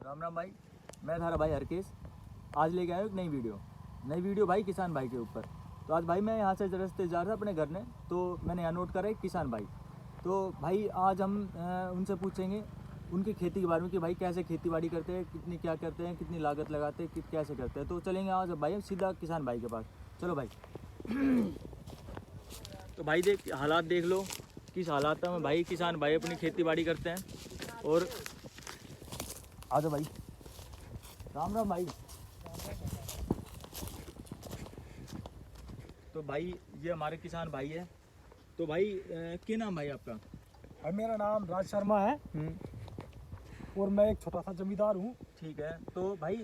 राम राम भाई, मैं थारा भाई हरकेश। आज लेके आया हूँ एक नई वीडियो भाई किसान भाई के ऊपर। तो आज भाई मैं यहाँ से रास्ते जा रहा था अपने घर में, तो मैंने यहाँ नोट करा एक किसान भाई। तो भाई आज हम उनसे पूछेंगे उनकी खेती के बारे में कि भाई कैसे खेती बाड़ी करते हैं, कितनी क्या करते हैं, कितनी लागत लगाते हैं, कैसे करते हैं। तो चलेंगे आज भाई सीधा किसान भाई के पास। चलो भाई। तो भाई देख हालात देख लो किस हालात में भाई किसान भाई अपनी खेती बाड़ी करते हैं। और आ जाओ भाई। राम राम भाई। तो भाई ये हमारे किसान भाई है। तो भाई क्या नाम भाई आपका? भाई मेरा नाम राज शर्मा है और मैं एक छोटा सा जमींदार हूँ। ठीक है। तो भाई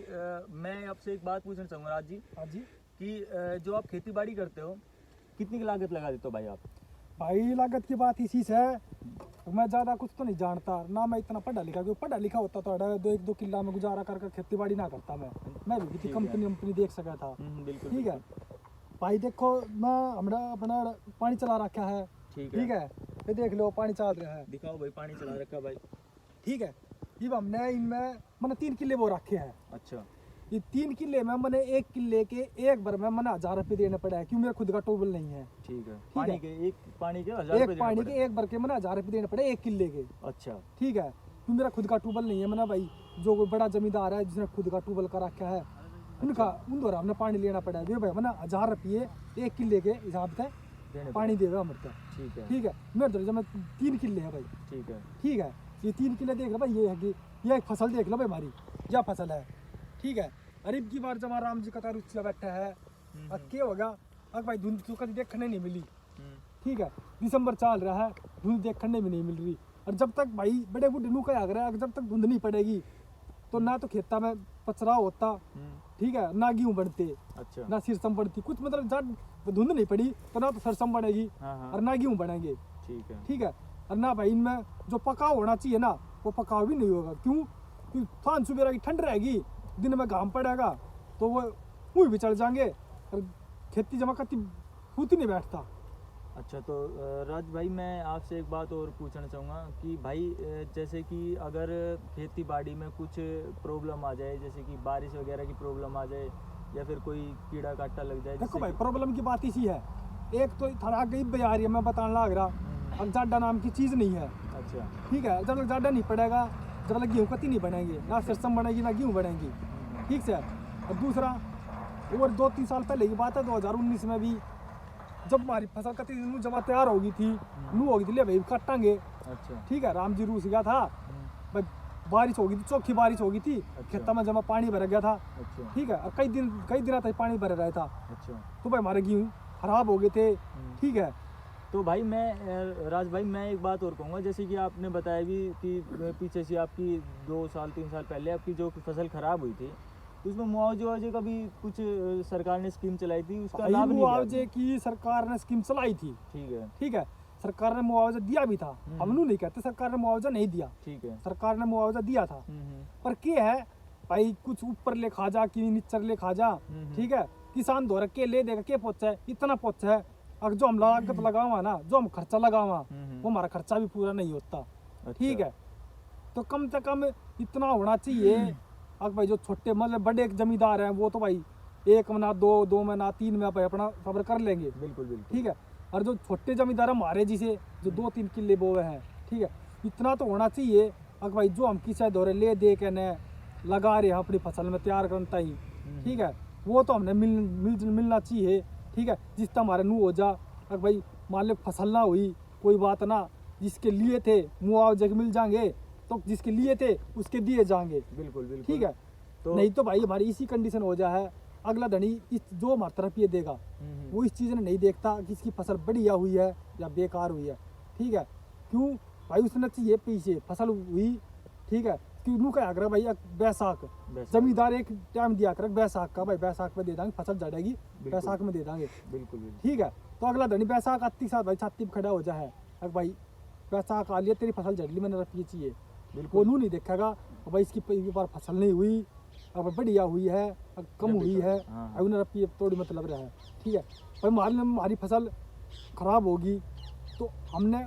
मैं आपसे एक बात पूछना चाहूँगा राज जी। हाँ जी। कि जो आप खेती बाड़ी करते हो कितनी की लागत लगा देते हो भाई आप? भाई लागत की बात इसी से है, मैं ज़्यादा कुछ तो नहीं जानता ना, मैं इतना पढ़ा लिखा, क्योंकि पढ़ा लिखा होता तो एक दो किला में गुजारा कर खेती बाड़ी ना करता। मैं भी किसी कंपनी देख सका था। बिल्कुल ठीक है भाई। देखो मैं हमारा अपना पानी चला रखा है। ठीक है ये देख लो पानी चल रहा है। दिखाओ भाई पानी चला रखा भाई। ठीक है। ये हमने इनमें मैंने 3 किले वो रखे हैं। अच्छा। ये 3 किले में मैंने 1 किले के एक बार में मैंने 1000 रुपये देने पड़ा है, क्योंकि मेरा खुद का ट्यूबवेल नहीं है। ठीक है। पानी के 1000 एक पानी के एक बार के मैंने 1000 रुपये देने पड़े 1 किले के। अच्छा। ठीक है। क्योंकि मेरा खुद का ट्यूबवेल नहीं है। मैंने भाई जो कोई बड़ा जमींदार है जिसने खुद का ट्यूबवेल का रखा है उन द्वारा हमने पानी लेना पड़ा है। भाई मैंने 1000 रुपये 1 किले के हिसाब से पानी देगा हमारे। ठीक है। ठीक है। मेरे जब 3 किले है भाई। ठीक है। ठीक है। ये 3 किले देख लो भाई, ये है कि ये एक फसल देख लो भाई हमारी, क्या फसल है। ठीक है। अरीब की बार जमा राम जी का रुचिया बैठा है, अब क्या होगा। अब भाई धुंध तो कभी देखने नहीं मिली। ठीक है। दिसंबर चल रहा है, धुंध देखने में नहीं मिल रही। और जब तक भाई बड़े बूढ़े नू क्या कर रहा है, जब तक धुंध नहीं पड़ेगी तो ना तो खेता में पचरा होता। ठीक है। ना गेहूँ बढ़ते। अच्छा। ना सिरसम बढ़ती कुछ, मतलब जब धुंध नहीं पड़ी तो ना तो सरसम बढ़ेगी और ना गेहूँ बढ़ेंगे। ठीक है। ठीक है। और ना भाई इनमें जो पकाव होना चाहिए ना वो पकाव भी नहीं होगा। क्यों? क्योंकि थान सुबह की ठंड रहेगी, दिन में घाम पड़ेगा तो वो मुँह भी चढ़ जाएंगे और खेती जमा करती होती नहीं बैठता। अच्छा। तो राज भाई मैं आपसे एक बात और पूछना चाहूँगा कि भाई जैसे कि अगर खेती बाड़ी में कुछ प्रॉब्लम आ जाए, जैसे कि बारिश वगैरह की प्रॉब्लम आ जाए या फिर कोई कीड़ा काटा लग जाए। देखो भाई प्रॉब्लम की बात इसी है, एक तो थाना गई आ रही है, मैं बताने लग रहा। अब जाडा नाम की चीज़ नहीं है। अच्छा। ठीक है। जब तक जाडा नहीं पड़ेगा जब तक गेहूँ कती नहीं बनेंगे, ना सरसम बनेगी ना गेहूँ बनेगी। ठीक है। और दूसरा और 2-3 साल पहले की बात है, 2019 में भी जब हमारी फसल कती जमा तैयार होगी थी, नू होगी थी ले भाई काटांगे। अच्छा। ठीक है। राम जी रूस गया था भाई, बारिश होगी थी, चौखी बारिश होगी थी। अच्छा। खेता में जमा पानी भर गया था। अच्छा। ठीक है। और कई दिन तक पानी भर रहा था। अच्छा। तो भाई हमारे गेहूँ खराब हो गए थे। ठीक है। तो भाई मैं राज भाई मैं एक बात और कहूँगा, जैसे कि आपने बताया भी कि पीछे से आपकी 2-3 साल पहले आपकी जो फसल खराब हुई थी, तो उसमें मुआवजे का भी कुछ सरकार ने स्कीम चलाई थी, उसका लाभ नहीं लिया? मुआवजे की सरकार ने स्कीम चलाई थी। ठीक है। ठीक है। सरकार ने मुआवजा दिया भी था, हम लोग नहीं कहते सरकार ने मुआवजा नहीं दिया। ठीक है। सरकार ने मुआवजा दिया था। पर क्या है भाई, कुछ ऊपर ले खा जा कि नीचर ले खा जा। ठीक है। किसान दो के ले देगा के पहुंचा है, इतना पहुंचा है। अगर जो हम लागत लगावा ना, जो हम खर्चा लगावा वो हमारा खर्चा भी पूरा नहीं होता। अच्छा। ठीक है। तो कम से कम इतना होना चाहिए। अब भाई जो छोटे मतलब बड़े जमींदार हैं वो तो भाई 1 महीना 2 महीना 3 में भाई अपना सब्र कर लेंगे। बिल्कुल बिल्कुल। ठीक है। और जो छोटे जमींदार हमारे जिसे जो 2-3 किले बोए हैं, ठीक है, इतना तो होना चाहिए। अब भाई जो हम किसी दौरे ले दे के न लगा रहे हैं अपनी फसल में तैयार करता ही। ठीक है। वो तो हमने मिलना चाहिए। ठीक है। जिससे हमारे नू हो जा। अब भाई मान लो फसल ना हुई कोई बात ना, जिसके लिए थे मुआवजे मिल जाएंगे, तो जिसके लिए थे उसके दिए जाएंगे। बिल्कुल बिल्कुल। ठीक है। तो नहीं तो भाई हमारी इसी कंडीशन हो जाए, अगला धनी इस जो हमारी तरफ ये देगा वो इस चीज़ ने नहीं देखता कि इसकी फसल बढ़िया हुई है या बेकार हुई है। ठीक है। क्यों भाई उसने चाहिए पीछे फसल हुई। ठीक है। क्यों क्या कर भाई बैसाख जमींदार एक टाइम दिया कर बैसाख का, भाई बैसाख में दे देंगे फसल जड़ेगी, बैसाख में दे देंगे। बिल्कुल। ठीक है। तो अगला धनी बैसाख आती साथ भाई छाती में खड़ा हो जाए, अब भाई बैसाख आ लिया तेरी फसल जड़ ली मैंने रुपये चाहिए, वो नू नहीं देखेगा भाई इसकी बार फसल नहीं हुई, अब बढ़िया हुई है कम हुई है, अब उन्हें रुपये थोड़ी मतलब रहा है। ठीक है। भाई हमारी फसल खराब होगी तो हमने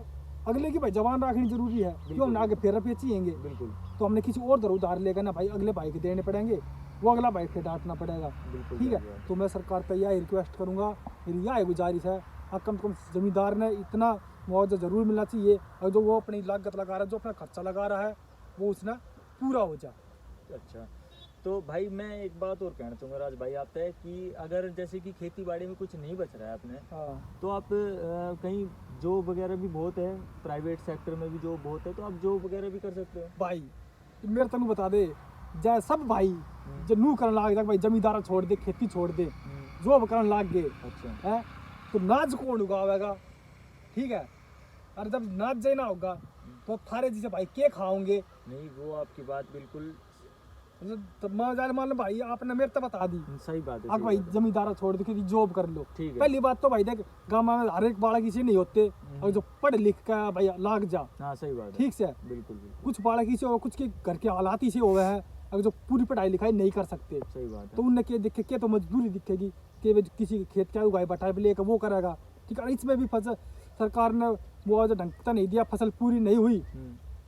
अगले की भाई जवान रखनी जरूरी है, क्यों हमने आगे फिर रुपये चाहिए। बिल्कुल। तो हमने किसी और तरह उधार लेकर ना भाई अगले भाई के देने पड़ेंगे, वो अगला भाई फिर डांटना पड़ेगा। बिल्कुल ठीक है, सही बात। तो मैं सरकार पर यह रिक्वेस्ट करूँगा, मेरी यह गुजारिश है, कम से कम ज़मींदार ने इतना मुआवजा ज़रूर मिलना चाहिए, और जो वो अपनी लागत लगा रहा है, जो अपना खर्चा लगा रहा है, वो उसने पूरा हो जाए। अच्छा, तो भाई मैं एक बात और कहना चाहूँगा राज भाई आपसे कि अगर जैसे कि खेती बाड़ी में कुछ नहीं बच रहा है अपने, हाँ तो आप कहीं जॉब वगैरह भी बहुत है, प्राइवेट सेक्टर में भी जॉब बहुत है, तो आप जॉब वगैरह भी कर सकते हो। भाई मेरे तनु बता दे, जय सब भाई जो नू करने लाग जाए, भाई जमींदारा छोड़ दे, खेती छोड़ दे, जॉब करने लाग गए अच्छा, है, तो नाच कौन उगावेगा? ठीक है, और जब नाच जाए ना होगा तो थारे जैसे भाई के खाओगे? नहीं वो आपकी बात बिल्कुल तो मैं जान मान लो भाई आपने मेरे तो बता दी, सही बात है, अब सही भाई बात है। जमींदारा छोड़ दे, जॉब कर लो। ठीक है। पहली बात तो भाई देख, गाँव में हर एक बालक इसे नहीं होते, और जो पढ़ लिख कर भाई लाग जा, हाँ सही बात है, ठीक से, बिल्कुल बिल्कुल कुछ बालक इसे हो, कुछ के घर के हालात इसे हो गए हैं, अगर जो पूरी पढ़ाई लिखाई नहीं कर सकते, सही बात तो है। उनने के दिखे के तो मजदूरी दिखेगी कि वे किसी के खेत क्या उगाए बटाई पे लेकर वो करेगा। ठीक है, इसमें भी फसल सरकार ने मुआवजा ढंग का नहीं दिया, फसल पूरी नहीं हुई,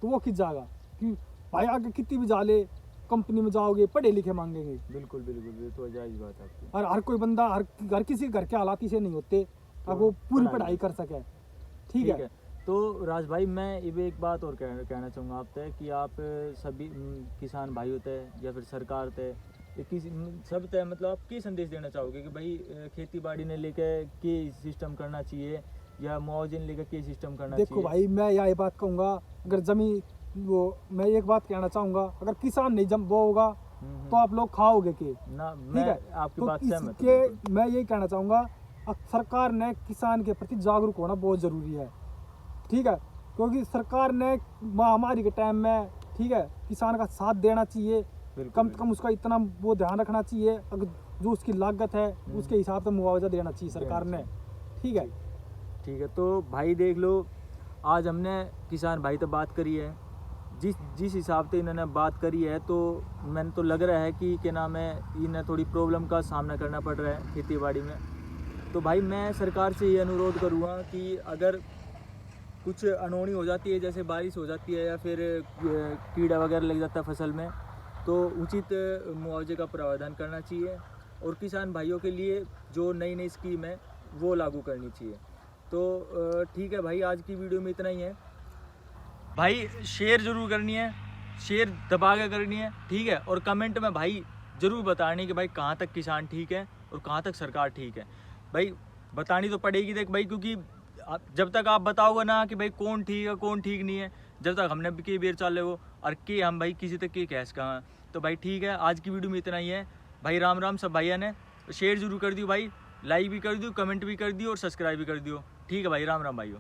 तो वो किस जाएगा? कि भाई आगे कितनी भी जाले कंपनी में जाओगे, पढ़े लिखे मांगेंगे, बिल्कुल बिल्कुल, ये तो जायज़ बात है आपकी। और हर कोई बंदा हर किसी घर के हालात इसे नहीं होते अब वो पूरी पढ़ाई कर सके। ठीक है, तो राज भाई मैं ये एक बात और कहना चाहूँगा आपसे कि आप सभी किसान भाई होते हैं या फिर सरकार थे, ये किसी सब तय मतलब आप क्या संदेश देना चाहोगे कि भाई खेती बाड़ी ने लेके के सिस्टम करना चाहिए या मुआवजे ने लेकर के सिस्टम करना देखो चाहिए? भाई मैं यही बात कहूँगा, अगर जमीन वो मैं एक बात कहना चाहूँगा, अगर किसान नहीं जम वो होगा तो आप लोग खाओगे के? ना ठीक मैं है, आपकी तो बात सहमत हूँ, इसके बिल्कुल। मैं यही कहना चाहूँगा, सरकार ने किसान के प्रति जागरूक होना बहुत ज़रूरी है। ठीक है, क्योंकि सरकार ने महामारी के टाइम में, ठीक है, किसान का साथ देना चाहिए, बिल्कुल, कम से कम उसका इतना वो ध्यान रखना चाहिए, अगर जो उसकी लागत है उसके हिसाब से मुआवजा देना चाहिए सरकार ने। ठीक है, ठीक है, तो भाई देख लो, आज हमने किसान भाई तो बात करी है, जिस हिसाब से इन्होंने बात करी है, तो मैंने तो लग रहा है कि क्या नाम है, इन्हें थोड़ी प्रॉब्लम का सामना करना पड़ रहा है खेती बाड़ी में। तो भाई मैं सरकार से ये अनुरोध करूँगा कि अगर कुछ अनहोनी हो जाती है, जैसे बारिश हो जाती है या फिर कीड़ा वगैरह लग जाता है फसल में, तो उचित मुआवजे का प्रावधान करना चाहिए, और किसान भाइयों के लिए जो नई नई स्कीम है वो लागू करनी चाहिए। तो ठीक है भाई, आज की वीडियो में इतना ही है भाई। शेयर ज़रूर करनी है, शेयर दबा के करनी है, ठीक है, और कमेंट में भाई ज़रूर बतानी कि भाई कहाँ तक किसान ठीक है और कहाँ तक सरकार ठीक है। भाई बतानी तो पड़ेगी देख भाई, क्योंकि जब तक आप बताओगे ना कि भाई कौन ठीक है कौन ठीक नहीं है, जब तक हमने भी कई बेर चाले हो और कि हम भाई किसी तक की कैस कहाँ। तो भाई ठीक है, आज की वीडियो में इतना ही है भाई। राम राम सब भैया ने, शेयर ज़रूर कर दियो भाई, लाइक भी कर दियो, कमेंट भी कर दियो और सब्सक्राइब भी कर दियो। ठीक है भाई, राम राम भाइयों।